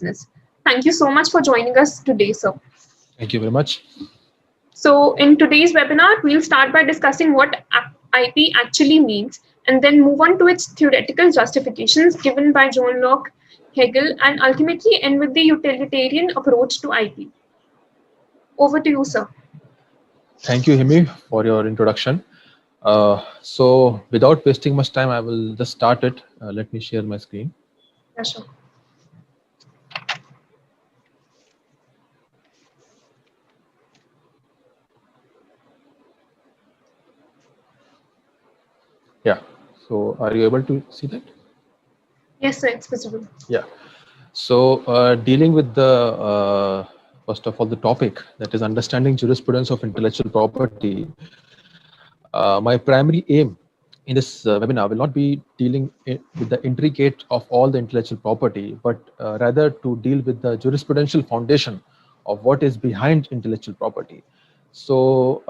business. Thank you so much for joining us today, sir. Thank you very much. So in today's webinar, we'll start by discussing what IP actually means and then move on to its theoretical justifications given by John Locke, Hegel, and ultimately end with the utilitarian approach to IP. Over to you, sir. Thank you, Himi, for your introduction. So without wasting much time, I will just start it. Let me share my screen. Yeah, sure. Yeah. So are you able to see that? Yes, sir, it's visible. Yeah. So dealing with the first of all the topic, that is understanding jurisprudence of intellectual property. My primary aim in this webinar will not be dealing with the intricate of all the intellectual property, but rather to deal with the jurisprudential foundation of what is behind intellectual property. So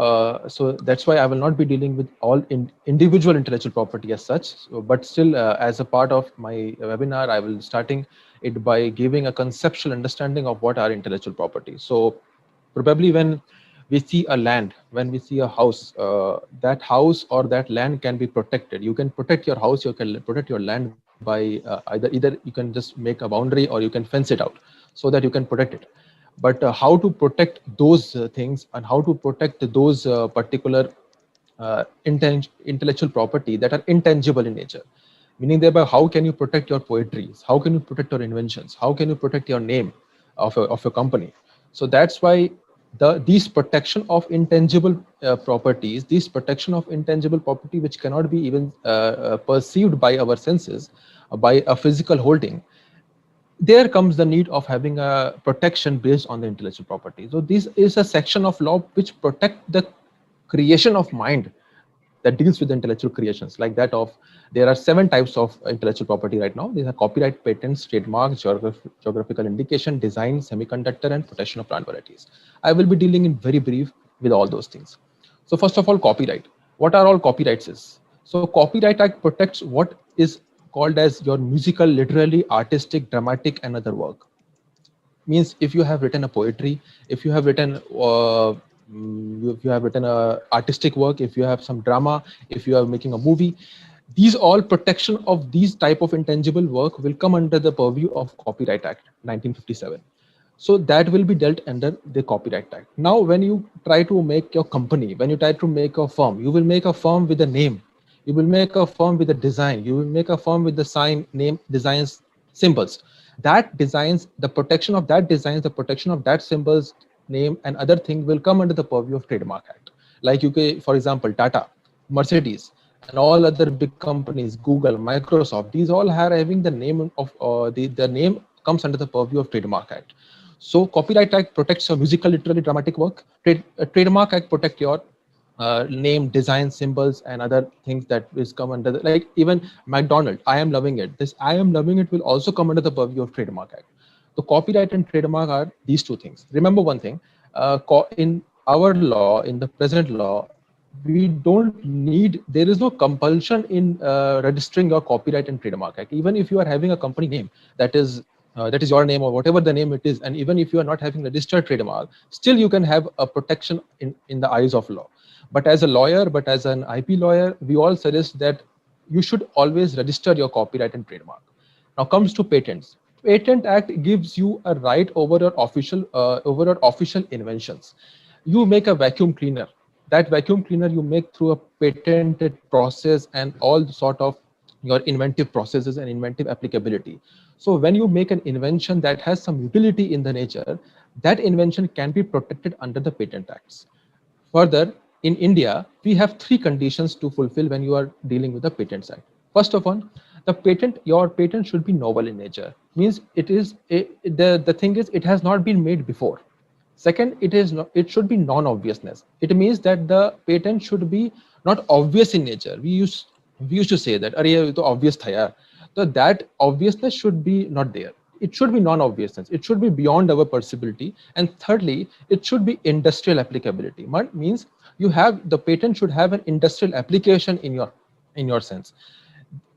that's why I will not be dealing with all individual intellectual property as such, but still as a part of my webinar, I will starting it by giving a conceptual understanding of what are intellectual property. So probably when we see a land, when we see a house, that house or that land can be protected. You can protect your house, you can protect your land by either you can just make a boundary or you can fence it out so that you can protect it. But how to protect those things and how to protect those particular intellectual property that are intangible in nature, meaning thereby how can you protect your poetries, how can you protect your inventions, how can you protect your name of a company. So that's why these protection of intangible properties, this protection of intangible property which cannot be even perceived by our senses, by a physical holding, there comes the need of having a protection based on the intellectual property. So this is a section of law which protect the creation of mind that deals with the intellectual creations, like that of, there are 7 types of intellectual property right now. These are copyright, patents, trademarks, geographical indication, design, semiconductor, and protection of plant varieties. I will be dealing in very brief with all those things. So first of all, copyright. What are all copyrights is? So Copyright Act protects what is called as your musical, literary, artistic, dramatic, and other work. Means if you have written a poetry, if you have written a artistic work, if you have some drama, if you are making a movie, these all protection of these type of intangible work will come under the purview of Copyright Act 1957. So that will be dealt under the Copyright Act. Now, when you try to make your company, when you try to make a firm, you will make a firm with a name, you will make a firm with a design, you will make a firm with the sign, name, designs, symbols. That designs, the protection of that designs, the protection of that symbols, name, and other thing will come under the purview of Trademark Act. Like UK, for example, Tata, Mercedes, and all other big companies, Google, Microsoft, these all are having the name of the name comes under the purview of Trademark Act. So Copyright Act protects your musical, literary, dramatic work. Trademark Act protect your name, design, symbols, and other things that is come under the, like even McDonald's, I am loving it. This I am loving it will also come under the purview of Trademark Act. So copyright and trademark are these 2 things. Remember one thing, in our law, in the present law, we don't need, there is no compulsion in registering your Copyright and Trademark Act. Even if you are having a company name that is your name or whatever the name it is, and even if you are not having registered trademark, still you can have a protection in the eyes of law. But as a lawyer, but as an IP lawyer, we all suggest that you should always register your copyright and trademark. Now comes to patents. Patent Act gives you a right over your official inventions. You make a vacuum cleaner. That vacuum cleaner you make through a patented process and all sort of your inventive processes and inventive applicability. So when you make an invention that has some utility in the nature, that invention can be protected under the Patent Acts. Further, in India, we have 3 conditions to fulfill when you are dealing with the Patents Act. First of all, your patent should be novel in nature. Means it is the thing is it has not been made before. Second, it should be non-obviousness. It means that the patent should be not obvious in nature. We used to say that, "Arey, ye to obvious tha yaar." So that obviousness should be not there. It should be non-obviousness. It should be beyond our perceivability. And thirdly, it should be industrial applicability. Means the patent should have an industrial application in your sense.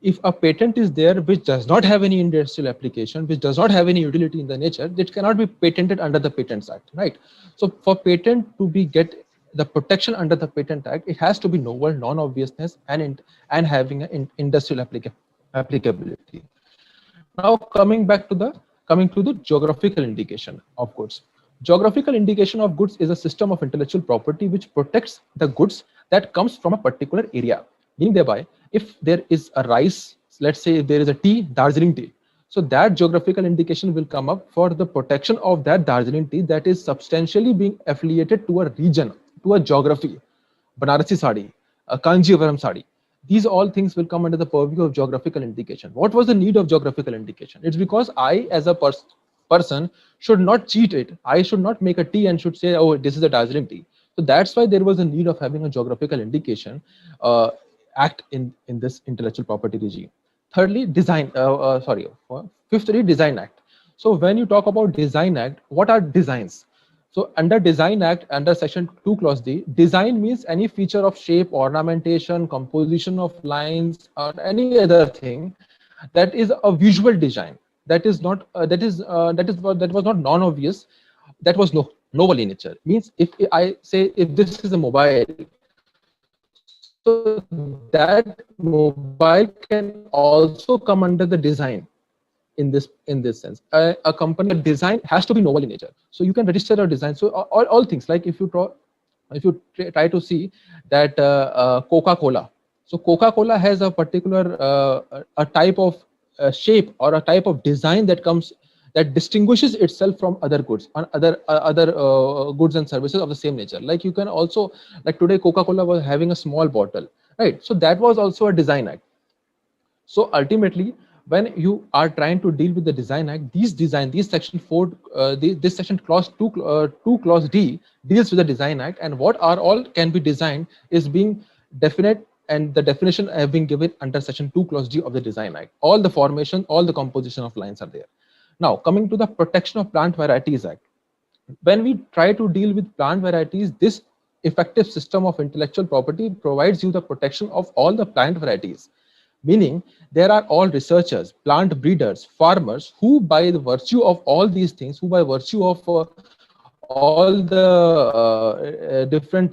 if a patent is there which does not have any industrial application, which does not have any utility in the nature, it cannot be patented under the Patents Act, right? So for patent to be get the protection under the Patent Act, it has to be novel, non-obviousness, and having an industrial applicability. Now coming to the geographical indication of goods. Geographical indication of goods is a system of intellectual property which protects the goods that comes from a particular area. Meaning thereby, if there is a rice, let's say if there is a tea, Darjeeling tea, so that geographical indication will come up for the protection of that Darjeeling tea that is substantially being affiliated to a region, to a geography. Banarasi sari, a Kanjivaram sari. These all things will come under the purview of geographical indication. What was the need of geographical indication? It's because I, as a person, should not cheat it. I should not make a tea and should say, oh, this is a Darjeeling tea. So that's why there was a need of having a geographical indication act in this intellectual property regime. Thirdly, fifthly, Design Act. So when you talk about Design Act, what are designs? So under Design Act, under section 2 clause D, design means any feature of shape, ornamentation, composition of lines, or any other thing that is a visual design. That is not that was not non-obvious, that was novel in nature. Means if I say if this is a mobile, so that mobile can also come under the design in this sense. A company design has to be novel in nature. So you can register a design. So all things, like if you try to see that Coca-Cola. So Coca-Cola has a particular a type of shape or a type of design that distinguishes itself from other goods and other goods and services of the same nature. Like you can also, like today Coca-Cola was having a small bottle, right? So that was also a Design Act. So ultimately, when you are trying to deal with the Design Act, these section 4, this section clause 2 clause D deals with the Design Act, and what are all can be designed is being definite, and the definition have been given under section 2 clause D of the Design Act. All the formation, all the composition of lines are there. Now coming to the Protection of Plant Varieties Act. When we try to deal with plant varieties, this effective system of intellectual property provides you the protection of all the plant varieties. Meaning there are all researchers, plant breeders, farmers who by the virtue of all these things, who by virtue of all the different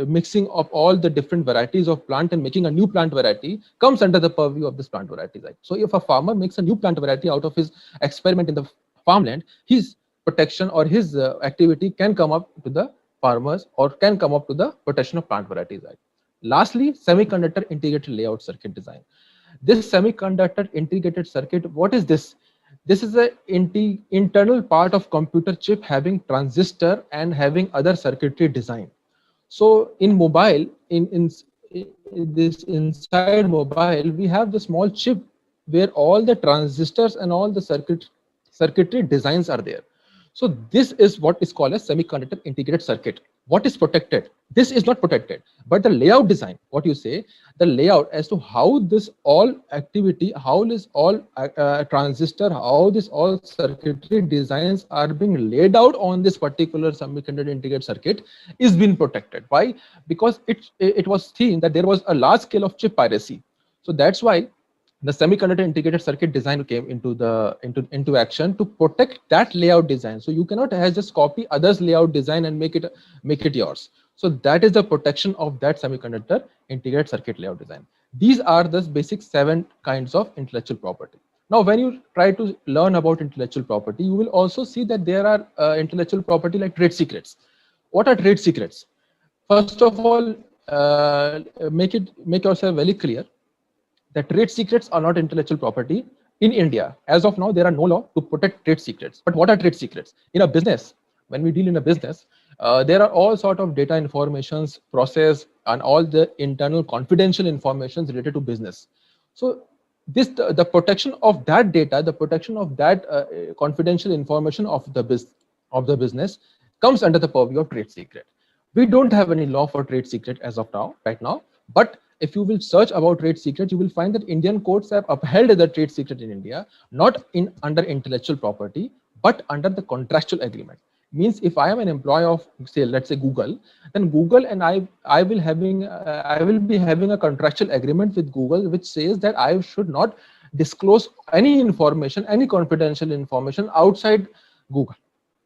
mixing of all the different varieties of plant and making a new plant variety comes under the purview of this Plant Varieties Act. So if a farmer makes a new plant variety out of his experiment in the farmland, his protection or his activity can come up to the farmers or can come up to the Protection of Plant Varieties Act. Lastly, Semiconductor Integrated Layout Circuit Design. This semiconductor integrated circuit, what is this? This is an internal part of computer chip having transistor and having other circuitry design. So in mobile, in this inside mobile, we have the small chip where all the transistors and all the circuitry designs are there. So this is what is called a semiconductor integrated circuit. What is protected? This is not protected, but the layout design, what you say, the layout as to how this all activity, how this all transistor, how this all circuitry designs are being laid out on this particular semiconductor integrated circuit is being protected. Why? Because it was seen that there was a large scale of chip piracy. So that's why the semiconductor integrated circuit design came into action to protect that layout design. So you cannot just copy others' layout design and make it yours. So that is the protection of that semiconductor integrated circuit layout design. These are the basic 7 kinds of intellectual property. Now, when you try to learn about intellectual property, you will also see that there are intellectual property like trade secrets. What are trade secrets? First of all, make yourself very clear that trade secrets are not intellectual property in India. As of now, there are no law to protect trade secrets. But what are trade secrets? In a business, when we deal in a business, there are all sort of data informations, process, and all the internal confidential information related to business. So the protection of that data, the protection of that confidential information of the business comes under the purview of trade secret. We don't have any law for trade secret as of now, right now, but if you will search about trade secret, you will find that Indian courts have upheld the trade secret in India, not under intellectual property, but under the contractual agreement. Means if I am an employee of, say, let's say Google, then Google and I will be having a contractual agreement with Google which says that I should not disclose any information, any confidential information outside Google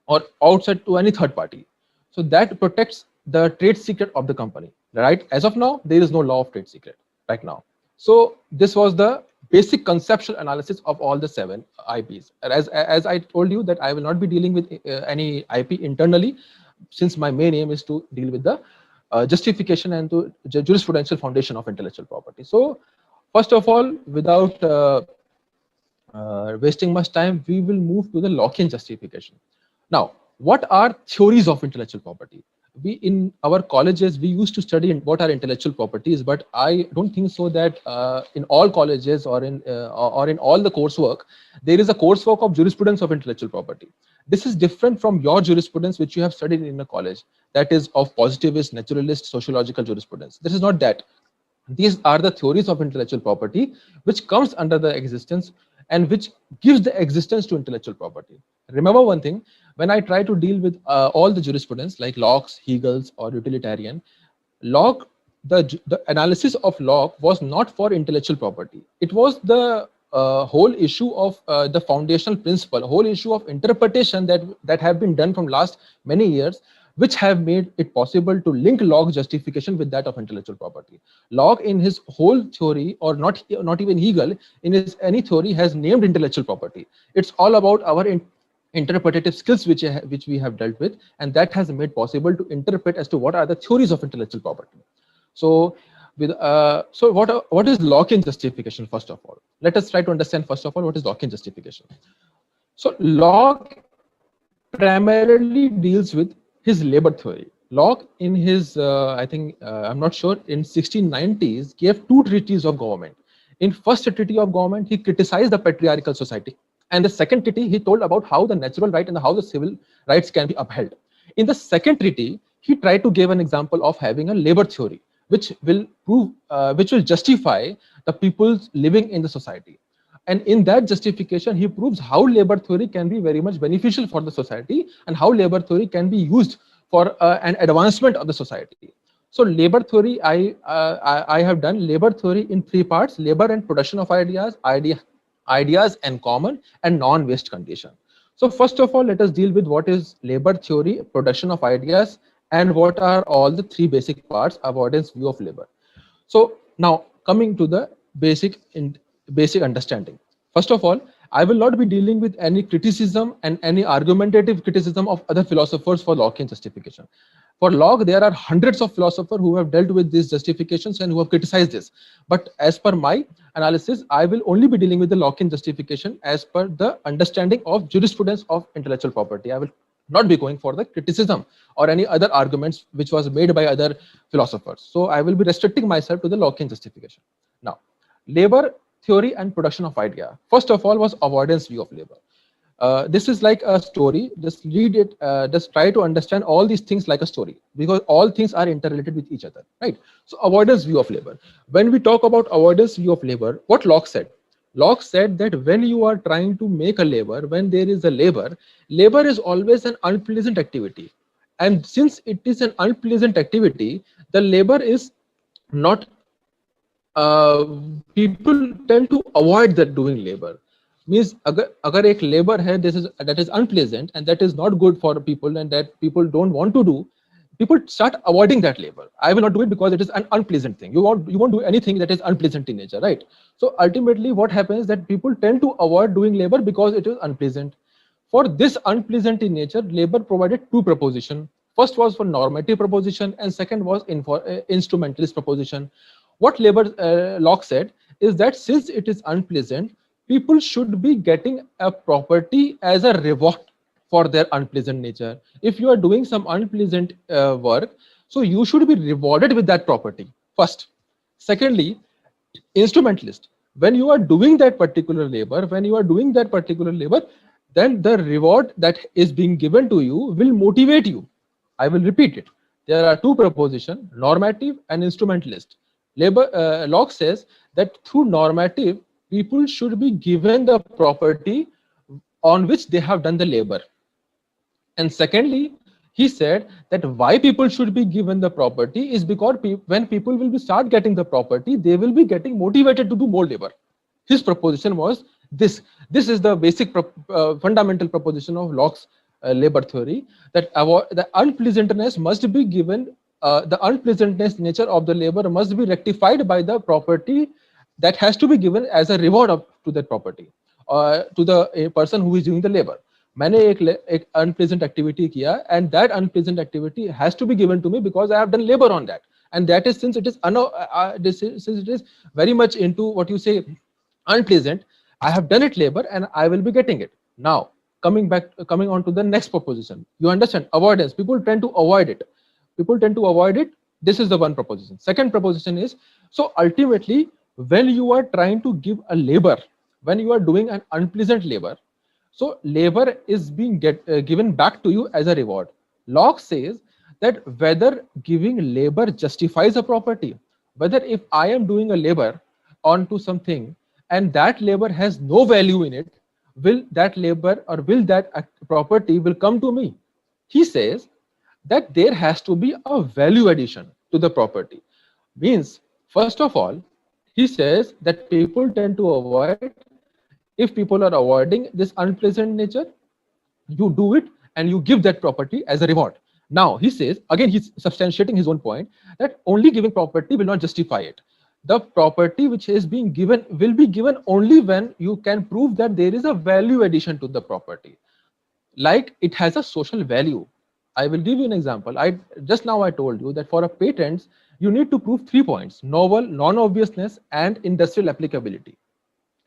or outside to any third party. So that protects the trade secret of the company, right? As of now, there is no law of trade secret right now. So this was the basic conceptual analysis of all the 7 IPs. As I told you that I will not be dealing with any IP internally, since my main aim is to deal with the justification and to jurisprudential foundation of intellectual property. So first of all, without wasting much time, we will move to the Lockean justification. Now, what are theories of intellectual property? We in our colleges we used to study what are intellectual properties, but I don't think so that in all colleges or in all the coursework there is a coursework of jurisprudence of intellectual property. This is different from your jurisprudence which you have studied in a college, that is of positivist, naturalist, sociological jurisprudence. This is not that. These are the theories of intellectual property which comes under the existence and which gives the existence to intellectual property. Remember one thing, when I try to deal with all the jurisprudence like Locke's, Hegel's or Utilitarian, Locke, the analysis of Locke was not for intellectual property. It was the whole issue of the foundational principle, whole issue of interpretation that have been done from last many years, which have made it possible to link Locke's justification with that of intellectual property. Locke in his whole theory, or not even Hegel, in his any theory has named intellectual property. It's all about our interpretative skills which we have dealt with, and that has made possible to interpret as to what are the theories of intellectual property. So what is Lockean justification? First of all, let us try to understand first of all what is Lockean justification. So Locke primarily deals with his labor theory. Locke in his I'm not sure, in 1690s gave 2 treatises of government. In first treaty of government, he criticized the patriarchal society, and the second treaty he told about how the natural right and how the civil rights can be upheld. In the second treaty, he tried to give an example of having a labor theory which will justify the people living in the society. And in that justification, he proves how labor theory can be very much beneficial for the society and how labor theory can be used for an advancement of the society. So labor theory, I have done labor theory in 3 parts: labor and production of ideas and common, and non-waste condition. So first of all, let us deal with what is labor theory, production of ideas, and what are all the 3 basic parts, avoidance, view of labor. So now coming to the basic understanding. First of all, I will not be dealing with any criticism and any argumentative criticism of other philosophers for Lockean justification. For Locke, there are hundreds of philosophers who have dealt with these justifications and who have criticized this. But as per my analysis, I will only be dealing with the Lockean justification as per the understanding of jurisprudence of intellectual property. I will not be going for the criticism or any other arguments which was made by other philosophers. So I will be restricting myself to the Lockean justification. Now, labor theory and production of idea. First of all was avoidance view of labor. This is like a story. Just read it. Just try to understand all these things like a story, because all things are interrelated with each other, right? So avoidance view of labor. When we talk about avoidance view of labor, what Locke said? Locke said that when you are trying to make a labor, when there is a labor is always an unpleasant activity. And since it is an unpleasant activity, the labor is not, people tend to avoid that doing labor. Means agar ek labor hai that is unpleasant and that is not good for people and that people don't want to do, people start avoiding that labor. I will not do it because it is an unpleasant thing. You won't do anything that is unpleasant in nature, right? So ultimately what happens is that people tend to avoid doing labor because it is unpleasant. For this unpleasant in nature, labor provided 2 propositions. First was for normative proposition and second was instrumentalist proposition. What Locke said is that since it is unpleasant, people should be getting a property as a reward for their unpleasant nature. If you are doing some unpleasant work, so you should be rewarded with that property first. Secondly, instrumentalist. When you are doing that particular labor, then the reward that is being given to you will motivate you. I will repeat it. There are 2 propositions, normative and instrumentalist. Locke says that through normative, people should be given the property on which they have done the labor. And secondly, he said that why people should be given the property is because when people will be start getting the property, they will be getting motivated to do more labor. His proposition was this. This is the basic fundamental proposition of Locke's labor theory, that the unpleasantness must be given, the unpleasantness nature of the labor must be rectified by the property that has to be given as a reward to that property, to the person who is doing the labor. मैंने एक unpleasant activity किया, and that unpleasant activity has to be given to me because I have done labor on that, and that is since it is very much into what you say unpleasant, I have done it labor and I will be getting it. Now coming on to the next proposition, you understand avoidance. People tend to avoid it. This is the one proposition. Second proposition is, so ultimately when you are trying to give a labor, when you are doing an unpleasant labor, so labor is being given back to you as a reward. Locke says that whether giving labor justifies a property, whether if I am doing a labor onto something and that labor has no value in it, will that labor or will that property will come to me? He says that there has to be a value addition to the property. Means, first of all, he says that people tend to avoid, if people are avoiding this unpleasant nature, you do it and you give that property as a reward. Now he says, again he's substantiating his own point, that only giving property will not justify it. The property which is being given will be given only when you can prove that there is a value addition to the property, like it has a social value. I will give you an example. Just now I told you that for a patent you need to prove 3 points: novel, non-obviousness, and industrial applicability,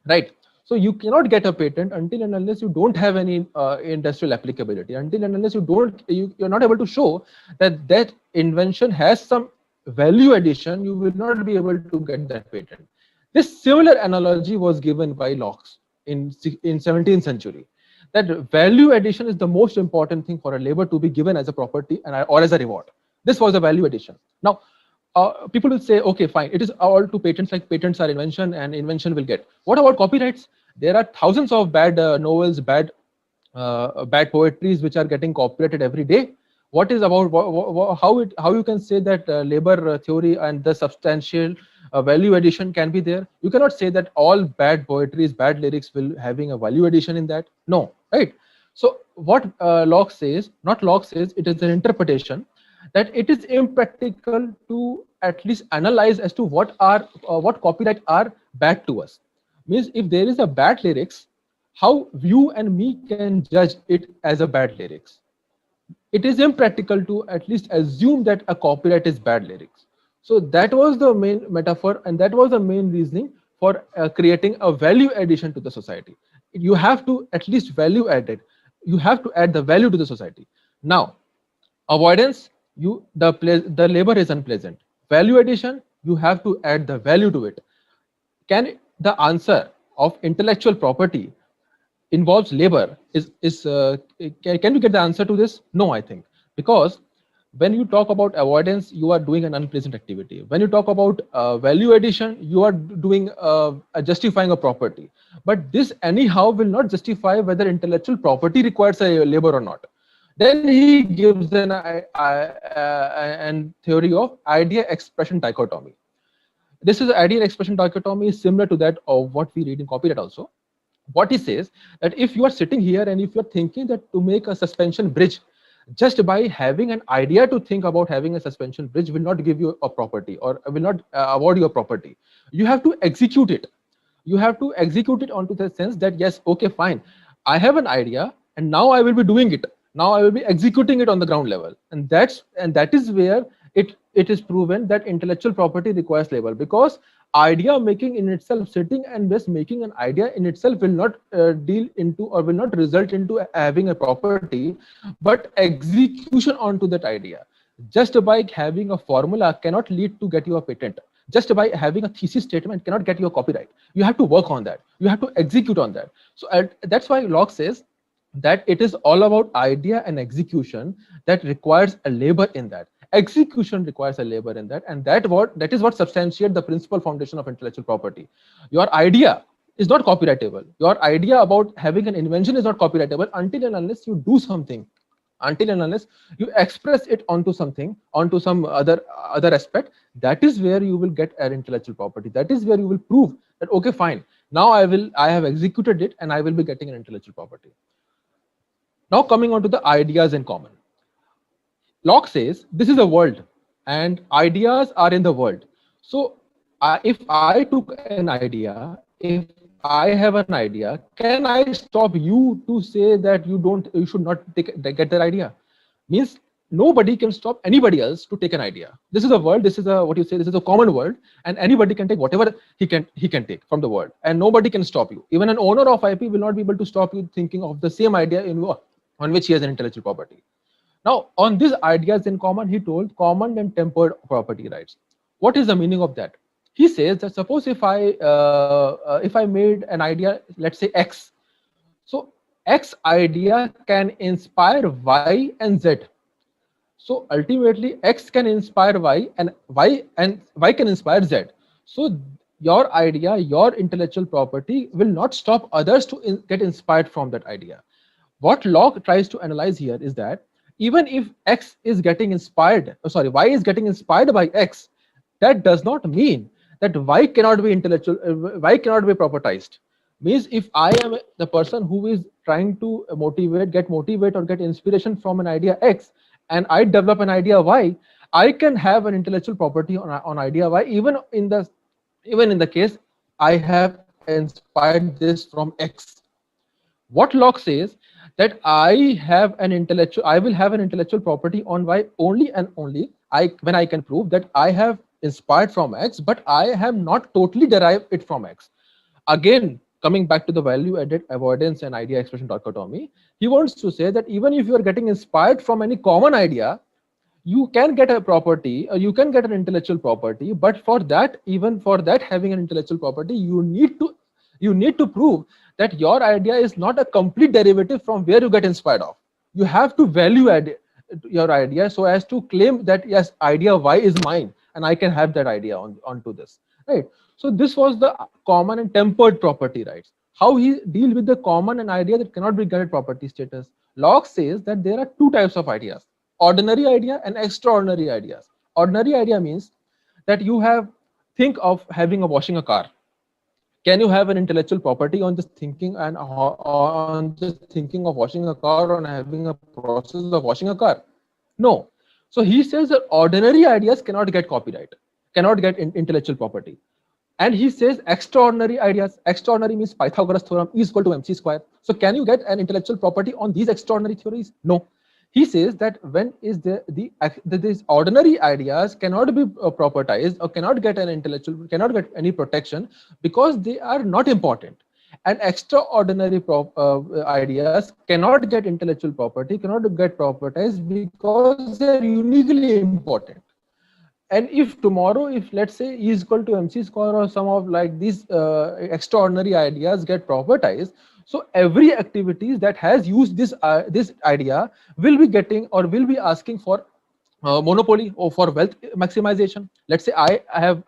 right? So you cannot get a patent until and unless you don't have any industrial applicability, until and unless you're not able to show that that invention has some value addition, you will not be able to get that patent. This similar analogy was given by Locke in 17th century, that value addition is the most important thing for a labor to be given as a property or as a reward. This was a value addition. Now people will say, okay, fine, it is all to patents, like patents are invention and invention will get. What about copyrights? There are thousands of bad novels, bad poetries which are getting copyrighted every day. What is about how you can say that labor theory and the substantial value addition can be there? You cannot say that all bad poetries, bad lyrics will having a value addition in that. No, right? So what Locke says, not Locke says, it is an interpretation that it is impractical to at least analyze as to what copyright are bad to us. Means if there is a bad lyrics, how you and me can judge it as a bad lyrics? It is impractical to at least assume that a copyright is bad lyrics. So that was the main metaphor, and that was the main reasoning for creating a value addition to the society. You have to at least value add it. You have to add the value to the society. Now, avoidance, the labor is unpleasant. Value addition, you have to add the value to it. Can the answer of intellectual property involves labor can you get the answer to this? No, I think, because when you talk about avoidance, you are doing an unpleasant activity. When you talk about value addition, you are doing justifying a property. But this anyhow will not justify whether intellectual property requires a labor or not. Then he gives an theory of idea expression dichotomy. This is idea expression dichotomy is similar to that of what we read in copyright also. What he says, that if you are sitting here and if you are thinking that to make a suspension bridge, just by having an idea to think about having a suspension bridge will not give you a property or will not award you a property. You have to execute it. You have to execute it onto the sense that yes, okay, fine, I have an idea and now I will be doing it. Now I will be executing it on the ground level, and that is where it is proven that intellectual property requires labor, because idea making in itself, sitting and just making an idea in itself will not deal into or will not result into having a property, but execution onto that idea. Just by having a formula cannot lead to get you a patent. Just by having a thesis statement cannot get you a copyright. You have to work on that. You have to execute on that. So that's why Locke says that it is all about idea and execution that requires a labor in that. Execution requires a labor in that, and that is what substantiates the principal foundation of intellectual property. Your idea is not copyrightable. Your idea about having an invention is not copyrightable until and unless you do something Until and unless you express it onto something, onto some other aspect, that is where you will get an intellectual property. That is where you will prove that, okay, fine, now I have executed it and I will be getting an intellectual property. Now coming on to the ideas in common. Locke says this is a world and ideas are in the world. So if I took an idea, if I have an idea, can I stop you to say that you should not get that idea? Means nobody can stop anybody else to take an idea. This is a world, this is a common world, and anybody can take whatever he can take from the world, and nobody can stop you. Even an owner of IP will not be able to stop you thinking of the same idea on which he has an intellectual property. Now, on these ideas in common, he told common and tempered property rights. What is the meaning of that? He says that suppose if I made an idea, let's say X, so X idea can inspire Y and Z. So ultimately, X can inspire Y and Y can inspire Z. So your idea, your intellectual property will not stop others to get inspired from that idea. What Locke tries to analyze here is that even if X is getting inspired, Y is getting inspired by X, that does not mean that Y cannot be Y cannot be propertized. Means if I am the person who is trying to get motivate or get inspiration from an idea X, and I develop an idea Y, I can have an intellectual property on idea Y, even in the case I have inspired this from X. What Locke says that I will have an intellectual property on Y only and only when I can prove that I have inspired from X, but I have not totally derived it from X. Again, coming back to the value-added avoidance and idea expression dichotomy, he wants to say that even if you are getting inspired from any common idea, you can get a property, or you can get an intellectual property, but even for that having an intellectual property, you need to prove that your idea is not a complete derivative from where you get inspired of. You have to value add your idea so as to claim that yes, idea Y is mine and I can have that idea onto this, right? So this was the common and tempered property rights. How he deals with the common and idea that cannot be granted property status. Locke says that there are two types of ideas: ordinary idea and extraordinary ideas. Ordinary idea means that think of washing a car. Can you have an intellectual property on just thinking and on just thinking of washing a car, or having a process of washing a car? No. So he says that ordinary ideas cannot get copyright, cannot get intellectual property. And he says extraordinary ideas. Extraordinary means Pythagoras theorem is equal to MC square. So can you get an intellectual property on these extraordinary theories? No. He says that when is these ordinary ideas cannot be propertized or cannot get any protection because they are not important. And extraordinary ideas cannot get intellectual property, cannot get propertized because they are uniquely important. And if tomorrow, if let's say E is equal to MC square or some of like these extraordinary ideas get propertized, so every activity that has used this idea will be getting or will be asking for monopoly or for wealth maximization. Let's say I have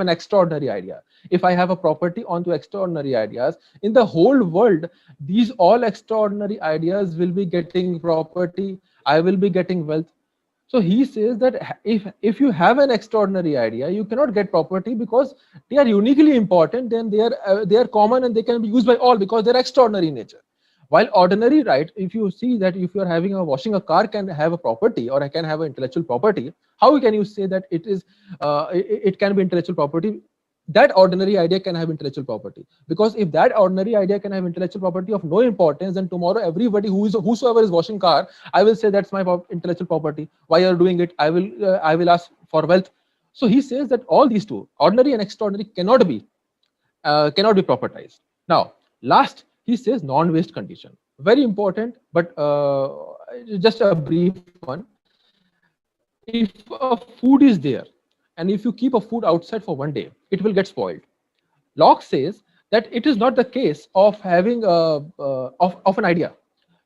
an extraordinary idea. If I have a property onto extraordinary ideas in the whole world, these all extraordinary ideas will be getting property. I will be getting wealth. So he says that if you have an extraordinary idea, you cannot get property because they are uniquely important. Then they are common and they can be used by all because they are extraordinary in nature. While ordinary right, if you see that if you are having washing a car can have a property or I can have an intellectual property, how can you say that it can be intellectual property? That ordinary idea can have intellectual property, because if that ordinary idea can have intellectual property of no importance, then tomorrow everybody whosoever is washing car, I will say that's my intellectual property. Why you are doing it? I will ask for wealth. So he says that all these two, ordinary and extraordinary, cannot be propertized. Now, last, he says non-waste condition. Very important, but just a brief one. If a food is there, and if you keep a food outside for one day, it will get spoiled. Locke says that it is not the case of having of an idea.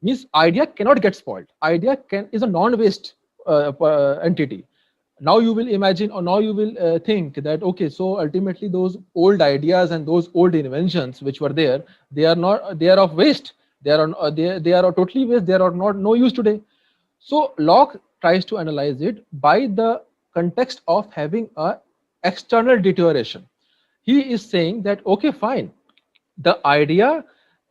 Means idea cannot get spoiled. Idea is a non-waste entity. Now you will imagine, or now you will think that okay, so ultimately those old ideas and those old inventions which were there, they are of waste. They are they are totally waste. They are not no use today. So Locke tries to analyze it by the context of having a external deterioration. He is saying that okay, fine, the idea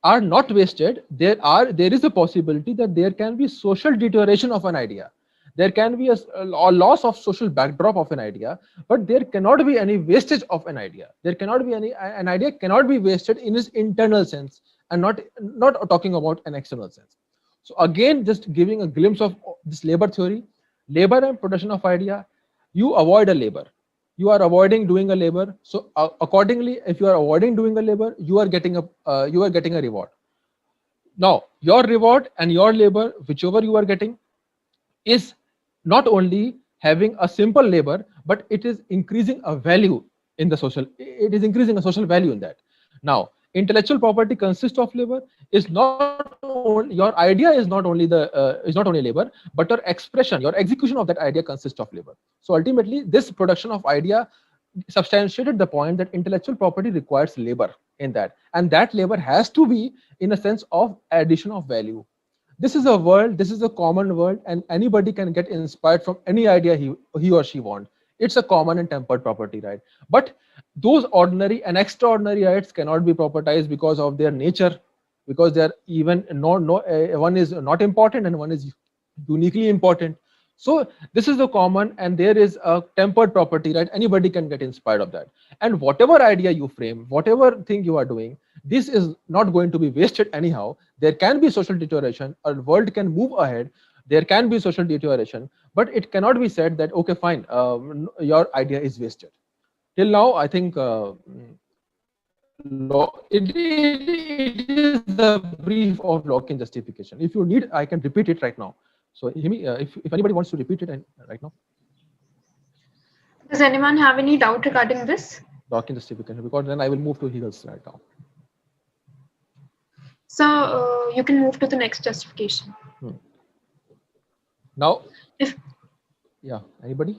are not wasted. There is a possibility that there can be social deterioration of an idea. There can be a loss of social backdrop of an idea, but there cannot be any wastage of an idea. There cannot be an idea cannot be wasted in its internal sense, and not talking about an external sense. So again, just giving a glimpse of this labor theory, labor and production of idea. You avoid a labor. You are avoiding doing a labor. So accordingly, if you are avoiding doing a labor, you are getting a reward. Now, your reward and your labor, whichever you are getting, is not only having a simple labor, but it is increasing a value in the social. It is increasing a social value in that. Now, intellectual property consists of labor. Is not only, your idea is not only labor, but your expression, your execution of that idea consists of labor. So ultimately, this production of idea substantiated the point that intellectual property requires labor in that, and that labor has to be in a sense of addition of value. This is a world, this is a common world, and anybody can get inspired from any idea he or she wants. It's a common and tempered property right. But those ordinary and extraordinary rights cannot be propertized because of their nature, because they are even one is not important and one is uniquely important. So this is the common, and there is a tempered property right. Anybody can get inspired of that, and whatever idea you frame, whatever thing you are doing, this is not going to be wasted anyhow. There can be social deterioration, a world can move ahead, there can be social deterioration, but it cannot be said that okay, fine, your idea is wasted. Till now, I think it is the brief of Locke in justification. If you need, I can repeat it right now. So Himi, if anybody wants to repeat it right now. Does anyone have any doubt regarding this? Locke in justification, because then I will move to Hegel's right now. So you can move to the next justification. Now, anybody?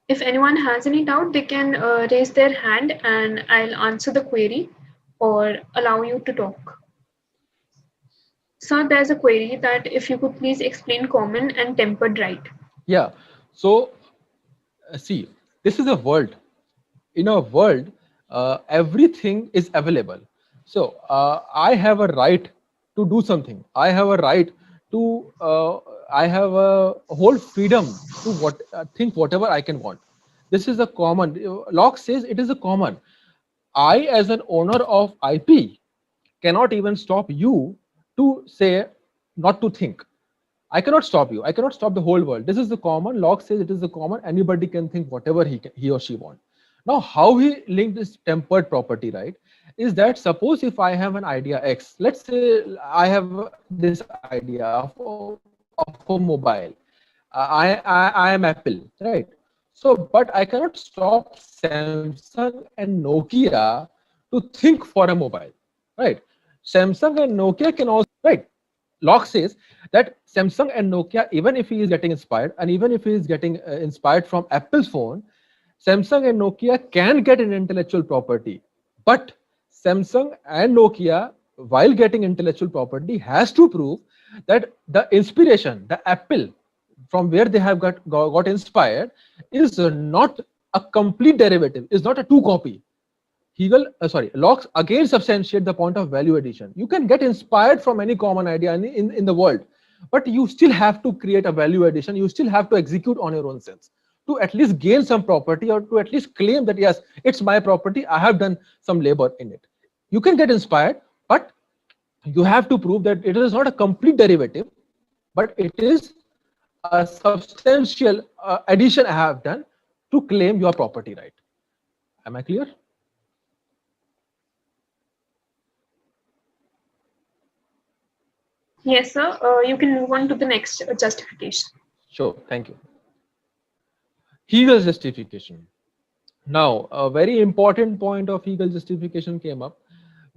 If anyone has any doubt, they can raise their hand and I'll answer the query or allow you to talk. So there's a query that if you could please explain common and tempered right. Yeah. So see, this is a world. In a world, everything is available. So I have a right to do something. I have a right to, I have a whole freedom to think whatever I can want. This is a common. Locke says it is a common. I, as an owner of IP, cannot even stop you to say not to think. I cannot stop you. I cannot stop the whole world. This is the common. Locke says it is the common. Anybody can think whatever he or she wants. Now, how he linked this tempered property, right, is that suppose if I have an idea X, let's say I have this idea of a mobile. I am Apple, right? So, but I cannot stop Samsung and Nokia to think for a mobile, right? Samsung and Nokia can also, right? Locke says that Samsung and Nokia, even if he is getting inspired, and even if he is getting inspired from Apple's phone, Samsung and Nokia can get an intellectual property. But Samsung and Nokia, while getting intellectual property, has to prove that the inspiration, the Apple, from where they have got inspired, is not a complete derivative, is not a two copy. Locke again substantiate the point of value addition. You can get inspired from any common idea in the world, but you still have to create a value addition. You still have to execute on your own sense to at least gain some property, or to at least claim that yes, it's my property, I have done some labor in it. You can get inspired, but you have to prove that it is not a complete derivative, but it is a substantial addition I have done to claim your property right. Am I clear? Yes, sir. You can move on to the next justification. Sure, thank you. Hegel's justification. Now, a very important point of Hegel's justification came up,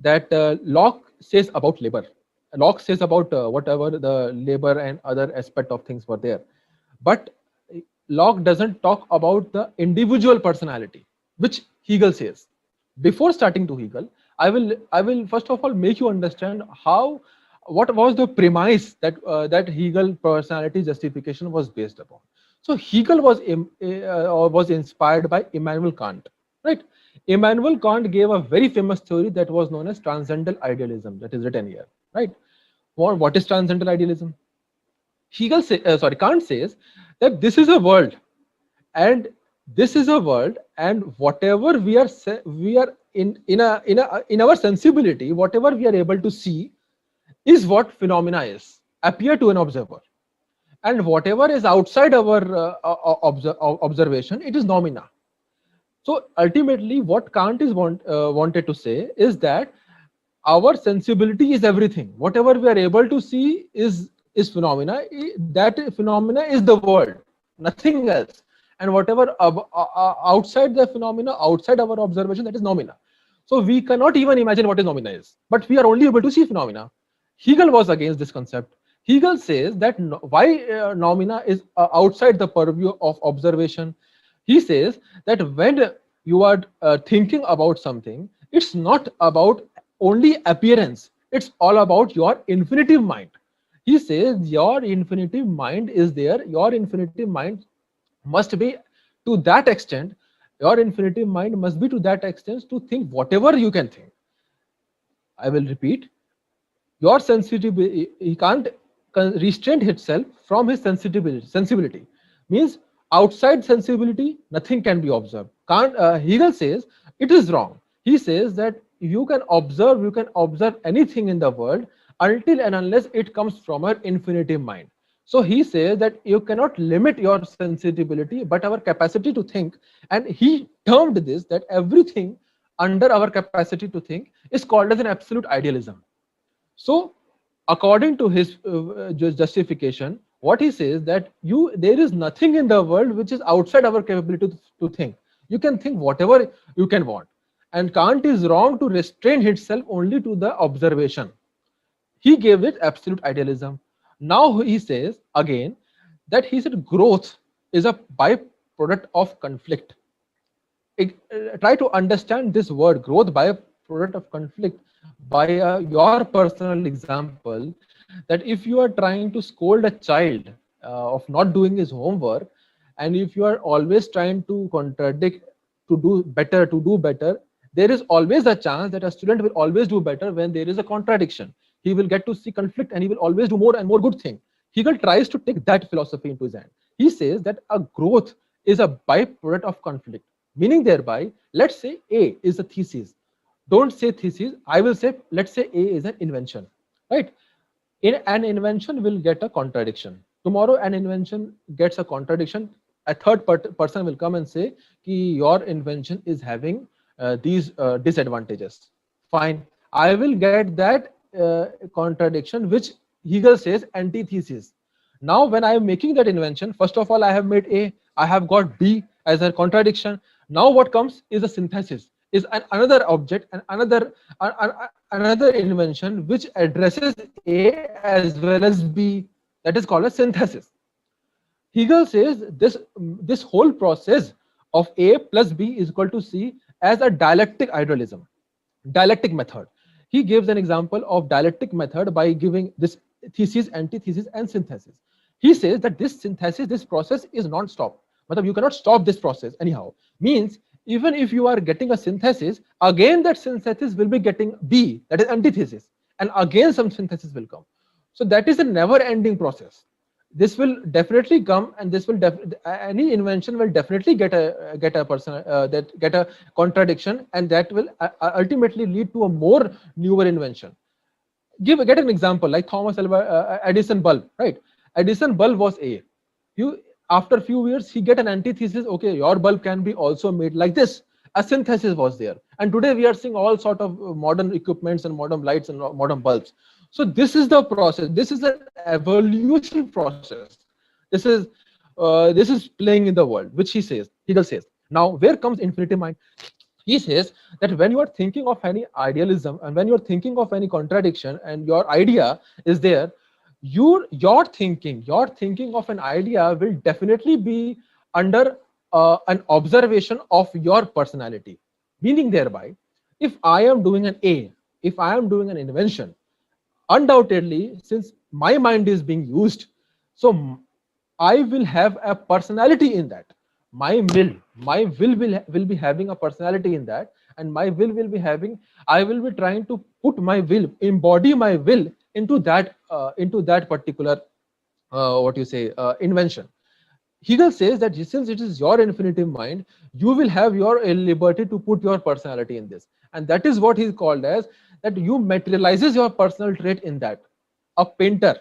that Locke says about labor. Locke says about whatever the labor and other aspect of things were there. But Locke doesn't talk about the individual personality, which Hegel says. Before starting to Hegel, I will first of all make you understand how what was the premise that Hegel personality justification was based upon? So Hegel was inspired by Immanuel Kant, right? Immanuel Kant gave a very famous theory that was known as transcendental idealism, that is written here, right? What is transcendental idealism? Kant says that this is a world, and whatever we are in our sensibility, whatever we are able to see is what phenomena is, appear to an observer, and whatever is outside our observation, it is noumena. So ultimately, what Kant is wanted to say is that our sensibility is everything. Whatever we are able to see is phenomena. That phenomena is the world, nothing else. And whatever outside the phenomena, outside our observation, that is noumena. So we cannot even imagine what is noumena is, but we are only able to see phenomena. Hegel was against this concept. Hegel says that why noumena is outside the purview of observation. He says that when you are thinking about something, it's not about only appearance, it's all about your infinitive mind. He says your infinitive mind is there, your infinitive mind must be to that extent, your infinitive mind must be to that extent to think whatever you can think. I will repeat, your sensitivity, he can't restrain himself from his sensibility. Means outside sensibility, nothing can be observed. Hegel says it is wrong. He says that you can observe anything in the world until and unless it comes from our infinitive mind. So he says that you cannot limit your sensibility, but our capacity to think. And he termed this, that everything under our capacity to think is called as an absolute idealism. So according to his justification, what he says that there is nothing in the world which is outside our capability to think. You can think whatever you can want. And Kant is wrong to restrain himself only to the observation. He gave it absolute idealism. Now he says again that he said growth is a byproduct of conflict. Try to understand this word growth, byproduct of conflict, by your personal example, that if you are trying to scold a child of not doing his homework, and if you are always trying to contradict, to do better, there is always a chance that a student will always do better when there is a contradiction. He will get to see conflict and he will always do more and more good thing. Hegel tries to take that philosophy into his hand. He says that a growth is a byproduct of conflict, meaning thereby, let's say A is a thesis. Don't say thesis, I will say, let's say A is an invention, right? An invention will get a contradiction. Tomorrow an invention gets a contradiction. A third person will come and say, your invention is having these disadvantages. Fine, I will get that contradiction, which Hegel says antithesis. Now when I am making that invention, first of all I have made A, I have got B as a contradiction. Now what comes is a synthesis, is another object and another invention which addresses A as well as B. That is called a synthesis. Hegel says this whole process of A plus B is equal to C as a dialectic idealism, dialectic method. He gives an example of dialectic method by giving this thesis, antithesis, and synthesis. He says that this synthesis, this process is non-stop. But you cannot stop this process anyhow. Means even if you are getting a synthesis, again that synthesis will be getting B, that is antithesis, and again some synthesis will come. So that is a never-ending process. This will definitely come, and this will any invention will definitely get a contradiction, and that will ultimately lead to a more newer invention. Get an example like Thomas Edison bulb, right? Edison bulb was A. After a few years, he get an antithesis. Okay, your bulb can be also made like this. A synthesis was there, and today we are seeing all sort of modern equipments and modern lights and modern bulbs. So this is the process. This is an evolution process. This is playing in the world, which Hegel says. Now, where comes infinitive mind? He says that when you are thinking of any idealism and when you are thinking of any contradiction and your idea is there, your thinking of an idea will definitely be under an observation of your personality. Meaning thereby, if I am doing an A, if I am doing an invention, undoubtedly, since my mind is being used, so I will have a personality in that. My will will be having a personality in that, and my will be having. I will be trying to put my will, embody my will into that particular what you say invention. Hegel says that since it is your infinitive mind, you will have your liberty to put your personality in this, and that is what he called as that you materializes your personal trait in that. A painter,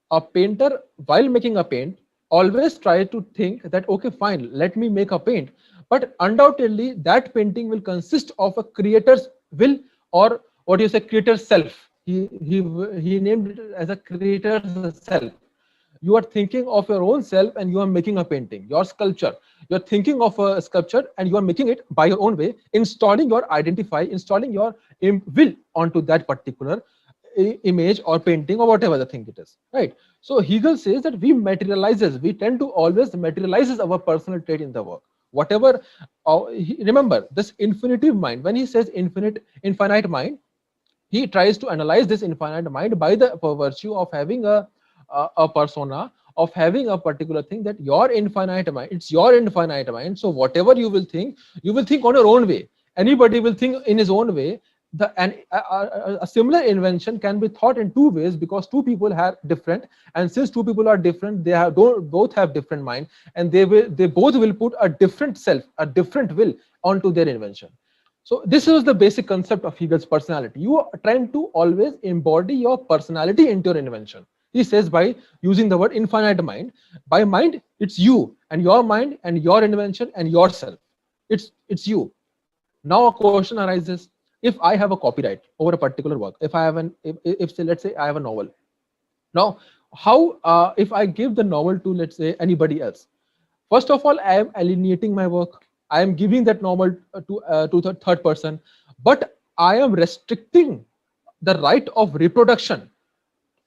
a painter while making a paint always try to think that okay, fine, let me make a paint, but undoubtedly that painting will consist of a creator's will, or what you say, creator's self. He named it as a creator's self. You are thinking of your own self and you are making a painting, your sculpture. You're thinking of a sculpture and you are making it by your own way, installing your will onto that particular image or painting or whatever the thing it is, right? So Hegel says that we tend to always materializes our personal trait in the work. Whatever, remember this infinitive mind, when he says infinite mind, he tries to analyze this infinite mind by the virtue of having a persona, of having a particular thing, that your infinite mind, it's your infinite mind. So whatever you will think on your own way. Anybody will think in his own way. A similar invention can be thought in two ways, because two people are different, and since two people are different, they both have different mind, and they both will put a different self, a different will onto their invention. So this is the basic concept of Hegel's personality. You are trying to always embody your personality into your invention. He says by using the word infinite mind. By mind, it's you and your mind and your invention and yourself. It's you. Now a question arises: if I have a copyright over a particular work, if I have if say, let's say I have a novel. Now, how if I give the novel to, let's say, anybody else? First of all, I am alienating my work. I am giving that novel to the third person, but I am restricting the right of reproduction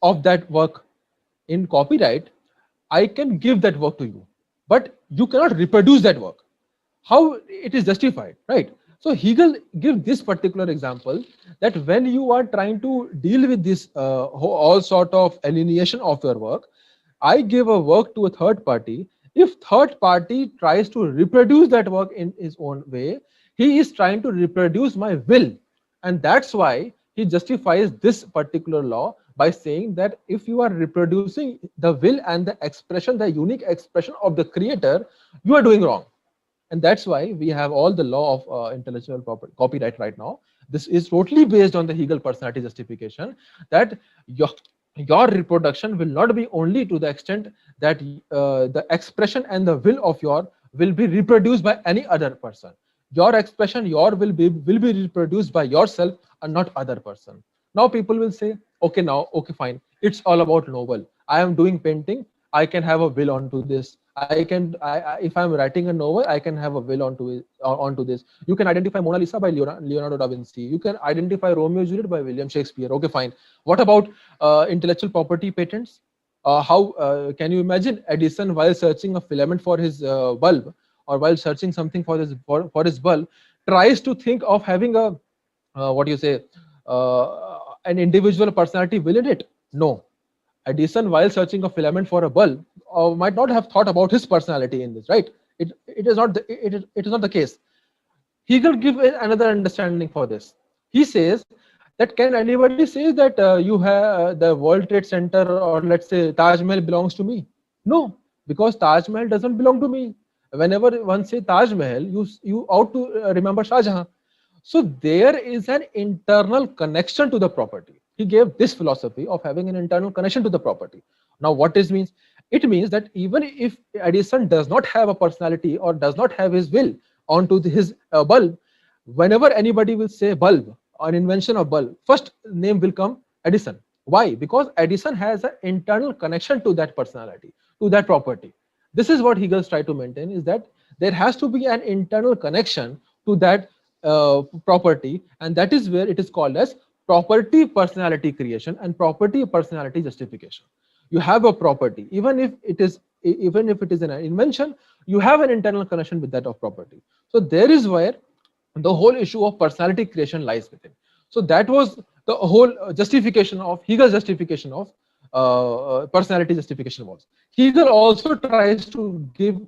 of that work. In copyright, I can give that work to you, but you cannot reproduce that work. How it is justified, right? So Hegel gives this particular example, that when you are trying to deal with this all sort of alienation of your work, I give a work to a third party. If third party tries to reproduce that work in his own way, he is trying to reproduce my will, and that's why he justifies this particular law by saying that if you are reproducing the will and the expression, the unique expression of the creator, you are doing wrong. And that's why we have all the law of intellectual property, copyright right now. This is totally based on the Hegel personality justification, that your reproduction will not be only to the extent that the expression and the will of your will be reproduced by any other person. Your expression, your will be reproduced by yourself and not other person. Now people will say, okay, fine, it's all about novel. I am doing painting, I can have a will onto this. If I'm writing a novel, I can have a will onto this. You can identify Mona Lisa by Leonardo da Vinci. You can identify Romeo and Juliet by William Shakespeare. Okay, fine. What about intellectual property patents? How can you imagine Edison, while searching a filament for his bulb, or while searching something for his bulb, tries to think of having a an individual personality will in it? No. Edison, while searching a filament for a bulb, might not have thought about his personality in this, right? It is not the case. Hegel gives another understanding for this. He says that, can anybody say that you have the World Trade Center, or let's say Taj Mahal, belongs to me? No, because Taj Mahal doesn't belong to me. Whenever one say Taj Mahal, you ought to remember Shah Jahan. So there is an internal connection to the property. He gave this philosophy of having an internal connection to the property. Now, what this means? It means that even if Edison does not have a personality or does not have his will onto his bulb, whenever anybody will say bulb, or invention of bulb, first name will come Edison. Why? Because Edison has an internal connection to that personality, to that property. This is what Hegel tries to maintain, is that there has to be an internal connection to that property, and that is where it is called as property personality creation and property personality justification. You have a property, even if it is an invention, you have an internal connection with that of property. So there is where the whole issue of personality creation lies within. So that was the whole justification of Hegel's justification of personality justification was. Hegel also tries to give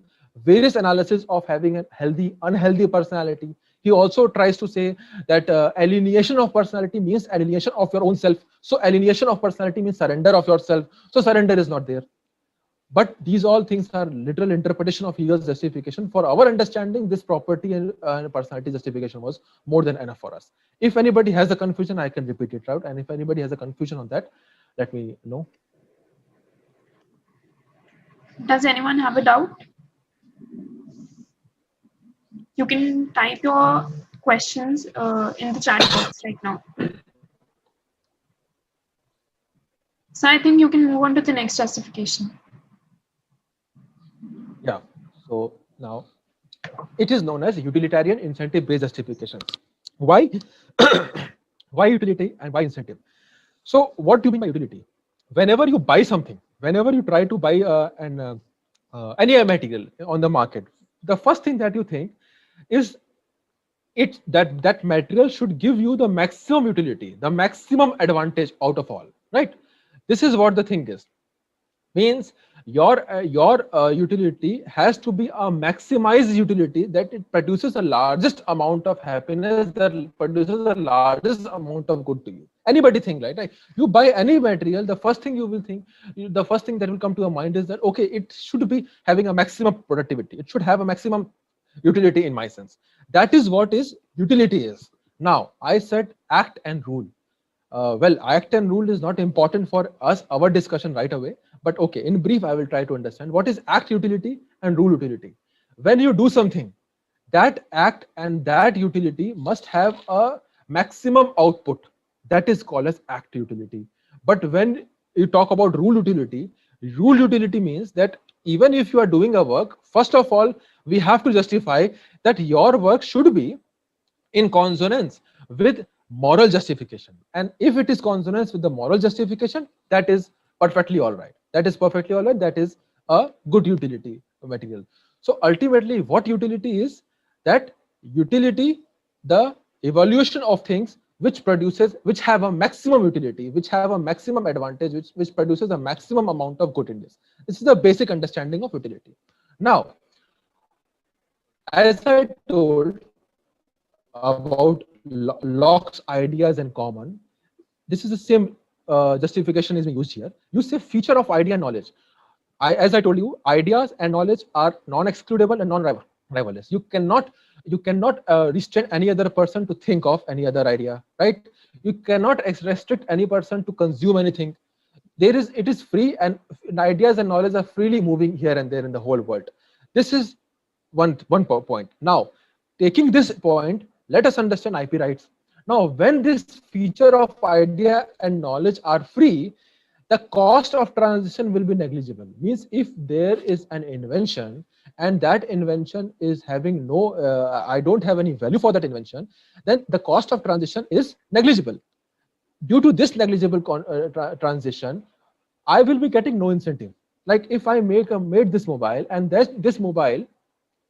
various analysis of having a healthy, unhealthy personality. He also tries to say that alienation of personality means alienation of your own self. So alienation of personality means surrender of yourself. So surrender is not there. But these all things are literal interpretation of Hegel's justification. For our understanding, this property and personality justification was more than enough for us. If anybody has a confusion, I can repeat it out. And if anybody has a confusion on that, let me know. Does anyone have a doubt? You can type your questions in the chat box right now. So I think you can move on to the next justification. Yeah, so now it is known as utilitarian incentive-based justification. Why? Why utility and why incentive? So what do you mean by utility? Whenever you buy something, whenever you try to buy any material on the market, the first thing that you think is that material should give you the maximum utility, the maximum advantage out of all, right? This is what the thing is. Means your utility has to be a maximized utility, that it produces the largest amount of happiness, that produces the largest amount of good to you. Anybody think, right? You buy any material, the first thing you will think, the first thing that will come to your mind is that, okay, it should be having a maximum productivity. It should have a maximum utility in my sense. That is what is utility is. Now, I said act and rule. Well, act and rule is not important for us, our discussion right away. But okay, in brief, I will try to understand what is act utility and rule utility. When you do something, that act and that utility must have a maximum output. That is called as act utility. But when you talk about rule utility means that even if you are doing a work, first of all, we have to justify that your work should be in consonance with moral justification. And if it is consonance with the moral justification, that is perfectly all right. That is perfectly all right. That is a good utility material. So ultimately, what utility is? That utility, the evaluation of things which have a maximum utility, which have a maximum advantage, which produces a maximum amount of good in this. This is the basic understanding of utility. Now, as I told about Locke's ideas in common, this is the same justification is being used here. You say feature of idea knowledge. As I told you, ideas and knowledge are non-excludable and non-rivalous. You cannot restrain any other person to think of any other idea, right? You cannot restrict any person to consume anything. It is free, and ideas and knowledge are freely moving here and there in the whole world. This is one point. Now, taking this point, let us understand IP rights. Now, when this feature of idea and knowledge are free, the cost of transition will be negligible. Means if there is an invention and that invention is having no, I don't have any value for that invention, then the cost of transition is negligible. Due to this negligible transition, I will be getting no incentive. Like if I made this mobile, and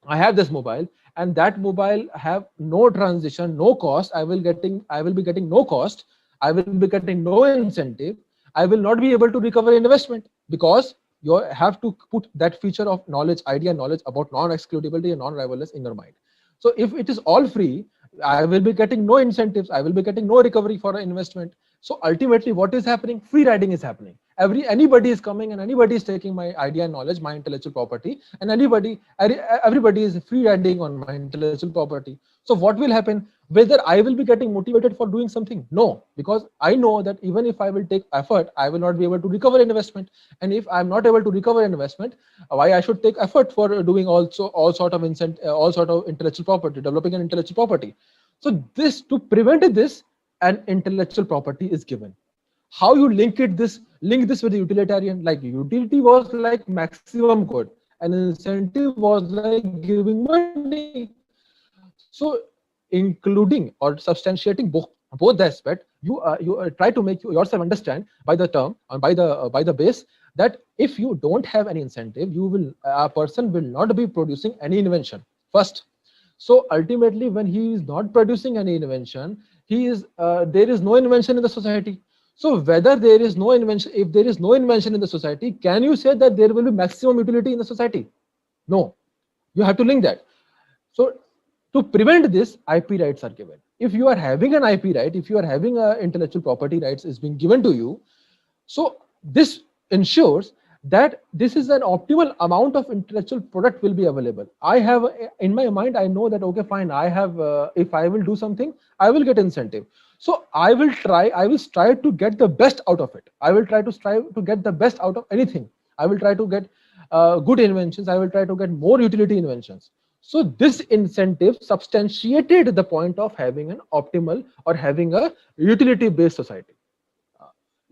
I have this mobile, and that mobile have no transition, no cost, I will be getting no cost, I will be getting no incentive, I will not be able to recover investment, because you have to put that feature of knowledge, idea knowledge about non-excludability and non-rivalous in your mind. So if it is all free, I will be getting no incentives, I will be getting no recovery for an investment. So ultimately what is happening? Free riding is happening. Anybody is coming and anybody is taking my idea and knowledge, my intellectual property, and everybody is free riding on my intellectual property. So what will happen? Whether I will be getting motivated for doing something? No, because I know that even if I will take effort, I will not be able to recover investment. And if I'm not able to recover investment, why I should take effort for doing all sort of intellectual property, developing an intellectual property. So to prevent this, an intellectual property is given. How you link this with the utilitarian? Like utility was like maximum good, and incentive was like giving money. So including or substantiating both the aspect, you try to make yourself understand by the term and by the base that if you don't have any incentive, a person will not be producing any invention first. So ultimately, when he is not producing any invention, there is no invention in the society. So whether there is no invention, if there is no invention in the society, can you say that there will be maximum utility in the society? No, you have to link that. So to prevent this, IP rights are given. If you are having an IP right, if you are having intellectual property rights is being given to you, so this ensures that this is an optimal amount of intellectual product will be available. I have in my mind, I know that, okay, fine, I have, if I will do something, I will get incentive. So I will strive to get the best out of it. I will try to strive to get the best out of anything. I will try to get good inventions. I will try to get more utility inventions. So this incentive substantiated the point of having an optimal or having a utility-based society.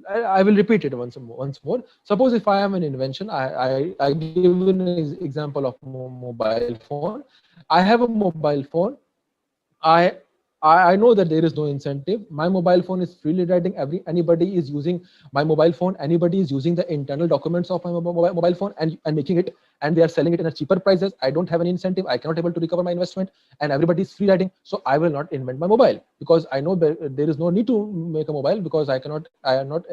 I will repeat it once more. Suppose if I am an invention, I give an example of mobile phone. I have a mobile phone. I know that there is no incentive. My mobile phone is freely writing. Anybody is using my mobile phone. Anybody is using the internal documents of my mobile phone and making it, and they are selling it in a cheaper prices. I don't have any incentive. I cannot able to recover my investment, and everybody is free writing. So I will not invent my mobile because I know there is no need to make a mobile because I am not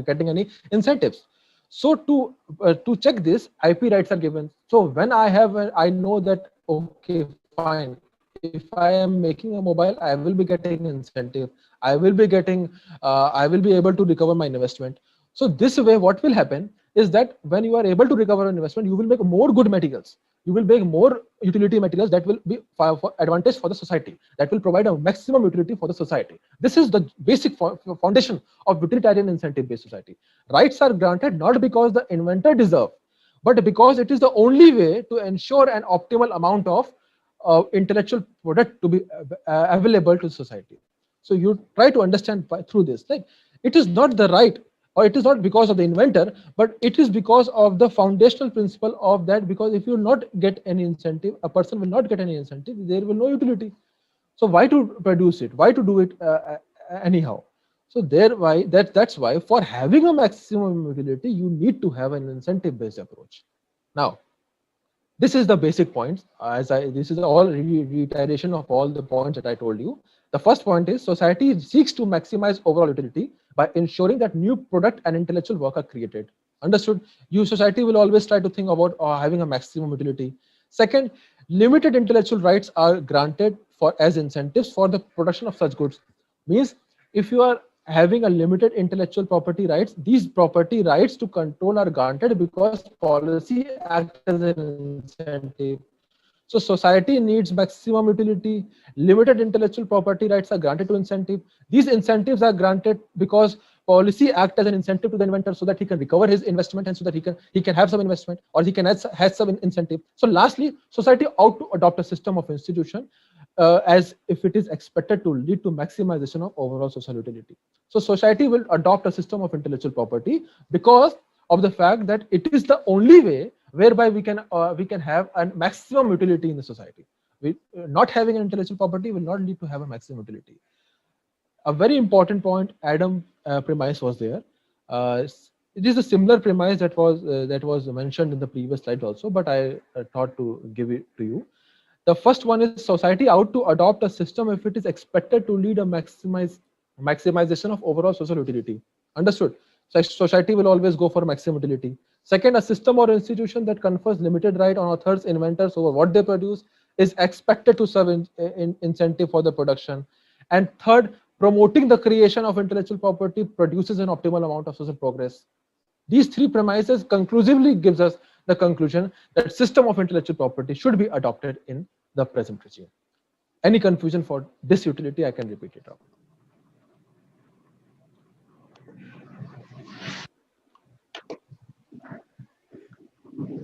getting any incentives. So to check this, IP rights are given. So when I know that, okay, fine. If I am making a mobile, I will be getting incentive. I will be able to recover my investment. So this way, what will happen is that when you are able to recover an investment, you will make more good materials. You will make more utility materials that will be for advantage for the society, that will provide a maximum utility for the society. This is the basic foundation of utilitarian incentive-based society. Rights are granted not because the inventor deserves, but because it is the only way to ensure an optimal amount of intellectual product to be available to society. So you try to understand through this, like it is not the right, or it is not because of the inventor, but it is because of the foundational principle of that. Because if you not get any incentive, a person will not get any incentive, there will no utility. So why to produce it? Why to do it anyhow? So that's why for having a maximum utility, you need to have an incentive-based approach. Now, this is the basic points. This is all reiteration of all the points that I told you. The first point is society seeks to maximize overall utility by ensuring that new product and intellectual work are created. Understood? Society will always try to think about having a maximum utility. Second, limited intellectual rights are granted as incentives for the production of such goods. Means if you are having a limited intellectual property rights, these property rights to control are granted because policy acts as an incentive. So society needs maximum utility. Limited intellectual property rights are granted to incentive. These incentives are granted because policy act as an incentive to the inventor so that he can recover his investment and so that he can have some investment or he can has some incentive. So lastly, society ought to adopt a system of institution as if it is expected to lead to maximization of overall social utility. So society will adopt a system of intellectual property because of the fact that it is the only way whereby we can have a maximum utility in the society. Not having an intellectual property will not lead to have a maximum utility. A very important point, Adam premise was there. It is a similar premise that was mentioned in the previous slide also, but I thought to give it to you. The first one is society ought to adopt a system if it is expected to lead a maximization of overall social utility. Understood? So society will always go for maximum utility. Second, a system or institution that confers limited right on authors, inventors over what they produce is expected to serve incentive for the production. And third, promoting the creation of intellectual property produces an optimal amount of social progress. These three premises conclusively gives us the conclusion that system of intellectual property should be adopted in the present regime. Any confusion for this utility, I can repeat it out.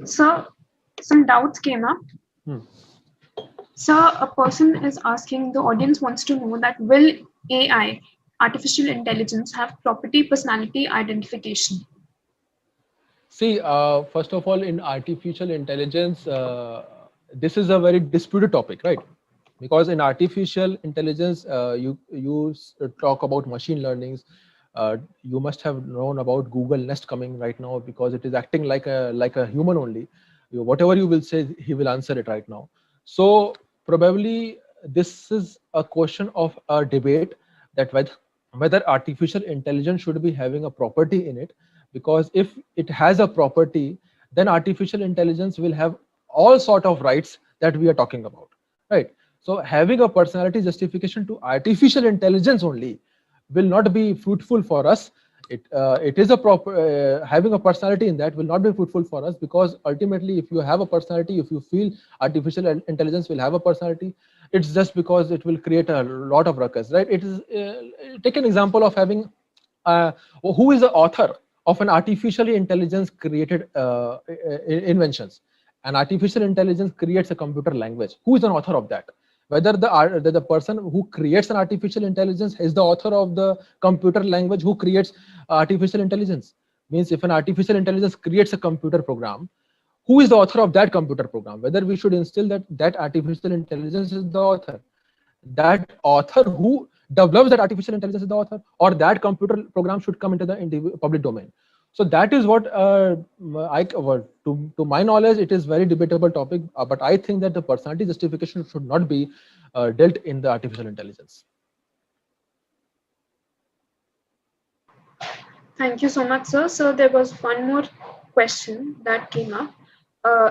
So some doubts came up. So a person is asking, the audience wants to know that will AI, artificial intelligence, have property personality identification? See, first of all, in artificial intelligence, this is a very disputed topic, right? Because in artificial intelligence, you talk about machine learnings. You must have known about Google Nest coming right now because it is acting like a human only. Whatever you will say, he will answer it right now. So probably this is a question of a debate that whether artificial intelligence should be having a property in it, because if it has a property, then artificial intelligence will have all sort of rights that we are talking about, right? So having a personality justification to artificial intelligence only will not be fruitful for us. It is a proper having a personality in that will not be fruitful for us, because ultimately if you have a personality, if you feel artificial intelligence will have a personality, it's just because it will create a lot of ruckus, right? It is take an example of having who is the author of an artificially intelligence created inventions. An artificial intelligence creates a computer language. Who is an author of that? Whether the person who creates an artificial intelligence is the author of the computer language who creates artificial intelligence. Means if an artificial intelligence creates a computer program, who is the author of that computer program? Whether we should instill that artificial intelligence is the author. That author who develops that artificial intelligence is the author, or that computer program should come into the public domain. So that is what to my knowledge, it is very debatable topic, but I think that the personality justification should not be dealt in the artificial intelligence. Thank you so much, sir. So there was one more question that came up.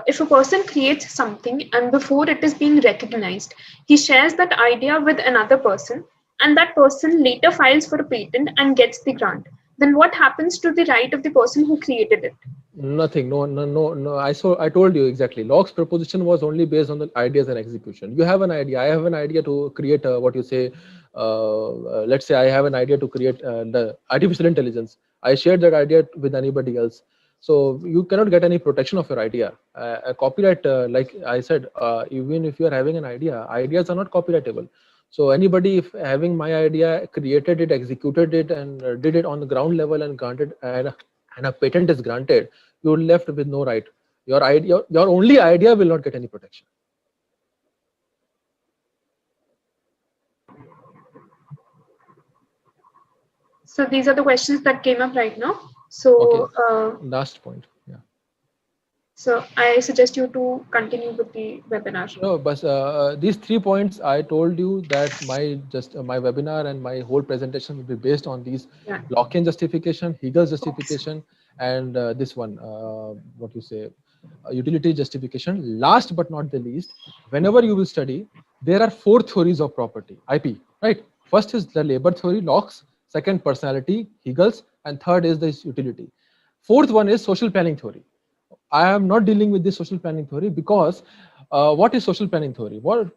If a person creates something and before it is being recognized, he shares that idea with another person, and that person later files for a patent and gets the grant, then what happens to the right of the person who created it? Nothing. No. I told you exactly. Locke's proposition was only based on the ideas and execution. You have an idea. I have an idea to create what you say. Let's say I have an idea to create the artificial intelligence. I shared that idea with anybody else. So you cannot get any protection of your idea. A copyright, like I said, even if you are having an idea, ideas are not copyrightable. So anybody, if having my idea, created it, executed it, and did it on the ground level and granted, and a patent is granted, you're left with no right. Your only idea will not get any protection. So these are the questions that came up right now. So okay. Last point. Yeah. So I suggest you to continue with the webinar. No, but these 3 points I told you that my webinar and my whole presentation will be based on these: Lockean justification, Hegel's justification, and this one, what you say, utility justification. Last but not the least, whenever you will study, there are 4 theories of property, IP, right? First is the labor theory, Locke's. Second, personality, Hegel's, and third is this utility. Fourth one is social planning theory. I am not dealing with this social planning theory because what is social planning theory? What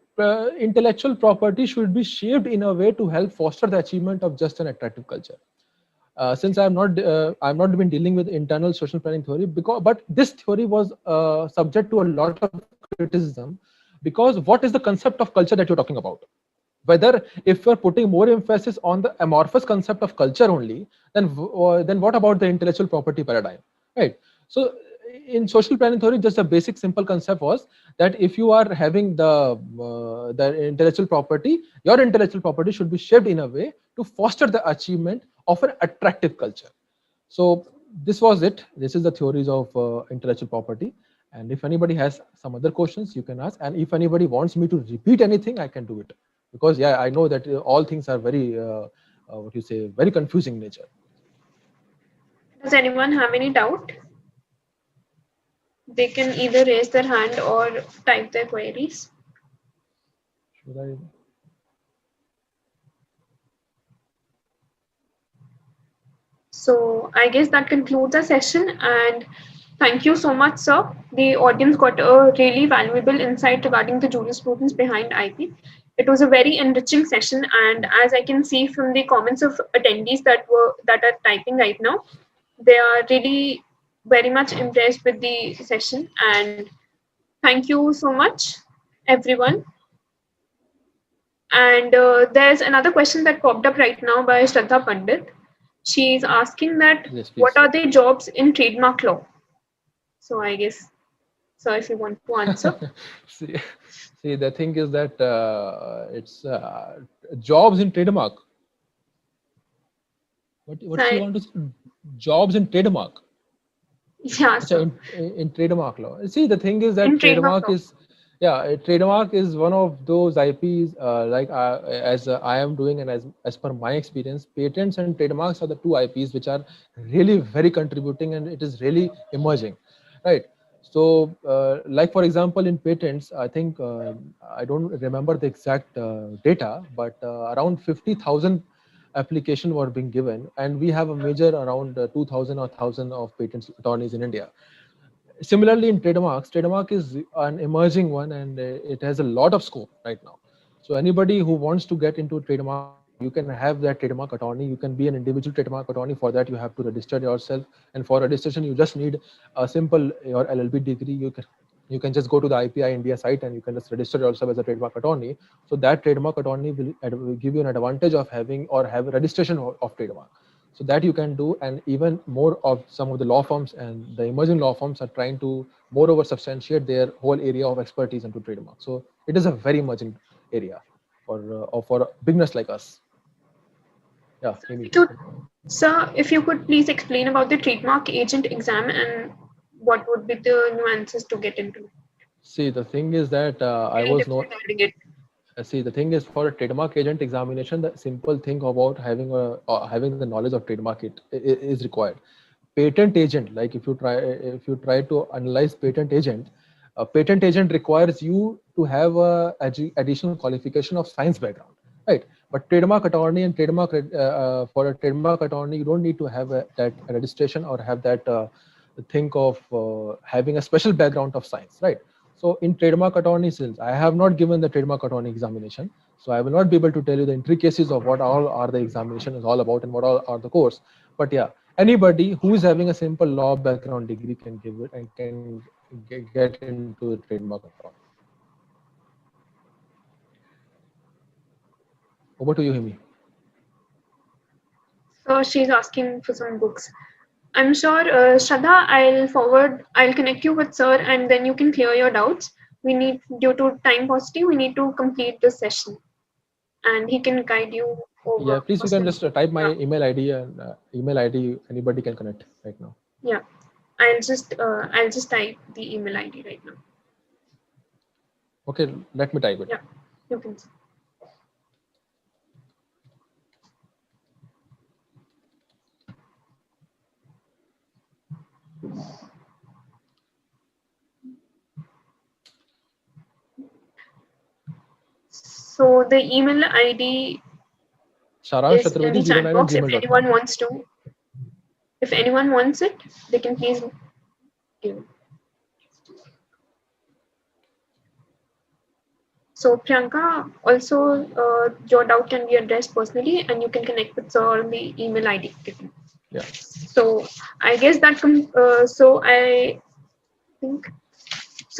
intellectual property should be shaped in a way to help foster the achievement of just and attractive culture. Since I'm not been dealing with internal social planning theory, but this theory was subject to a lot of criticism, because what is the concept of culture that you're talking about? Whether if you're putting more emphasis on the amorphous concept of culture only, then what about the intellectual property paradigm, right? So in social planning theory, just a basic simple concept was that if you are having the intellectual property, your intellectual property should be shaped in a way to foster the achievement of an attractive culture. So this was it. This is the theories of intellectual property. And if anybody has some other questions, you can ask. And if anybody wants me to repeat anything, I can do it. Because yeah, I know that all things are very, very confusing nature. Does anyone have any doubt? They can either raise their hand or type their queries. Should I? So I guess that concludes our session, and thank you so much, sir. The audience got a really valuable insight regarding the jurisprudence behind IP. It was a very enriching session, and as I can see from the comments of attendees that are typing right now, they are really very much impressed with the session. And thank you so much, everyone. And there's another question that popped up right now by Shraddha Pandit. She's asking that, yes, what are the jobs in trademark law? So I guess, so if you want to answer. See, the thing is that it's jobs in trademark. What do you want to say? Jobs in trademark. Yeah. So in trademark law. See, the thing is that trademark is, Yeah, a trademark is one of those IPs as I am doing, and as per my experience, patents and trademarks are the two IPs which are really very contributing, and it is really emerging, right? So, like for example, in patents, I think I don't remember the exact data, but around 50,000 application were being given, and we have a major around 2,000 or 1,000 of patents attorneys in India. Similarly, in trademark is an emerging one, and it has a lot of scope right now. So anybody who wants to get into trademark, you can have that trademark attorney. You can be an individual trademark attorney. For that, you have to register yourself, and for registration, you just need a simple your LLB degree. You can just go to the IPI India site, and you can just register yourself as a trademark attorney. So that trademark attorney will give you an advantage of having or have a registration of trademark. So that you can do, and even more of some of the law firms and the emerging law firms are trying to moreover substantiate their whole area of expertise into trademark. So it is a very emerging area for beginners like us. Yeah, Himi. Sir, if you could please explain about the trademark agent exam and what would be the nuances to get into. See, the thing is that See, the thing is, for a trademark agent examination, the simple thing about having the knowledge of trademark is required. Patent agent, like if you try to analyze patent agent requires you to have a additional qualification of science background, right? But trademark attorney and for a trademark attorney, you don't need to have that registration or have that think of having a special background of science, right? So in trademark attorney skills, I have not given the trademark attorney examination, so I will not be able to tell you the intricacies of what all are the examination is all about and what all are the course. But yeah, anybody who is having a simple law background degree can give it and can get into the trademark attorney. Over to you, Himi. So she's asking for some books. I'm sure, Shraddha, I'll connect you with sir, and then you can clear your doubts. Due to time paucity, we need to complete this session, and he can guide you over. Yeah, please, you can just type my email ID, and email ID anybody can connect right now. Yeah, I'll just type the email ID right now. Okay, let me type it. Yeah, you can. So the email ID Saransh is in the chat box. If anyone wants it, they can please give it. So Priyanka, also your doubt can be addressed personally, and you can connect with sir on the email ID given. Yeah. So I guess that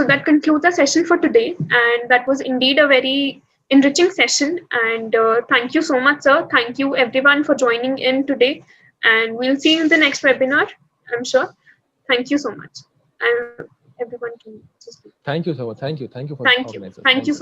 that concludes the session for today, and that was indeed a very enriching session. And thank you so much, sir. Thank you everyone for joining in today, and we'll see you in the next webinar, I'm sure. Thank you so much. And everyone can just thank you so much. Thank you for organizing. Thank you so much.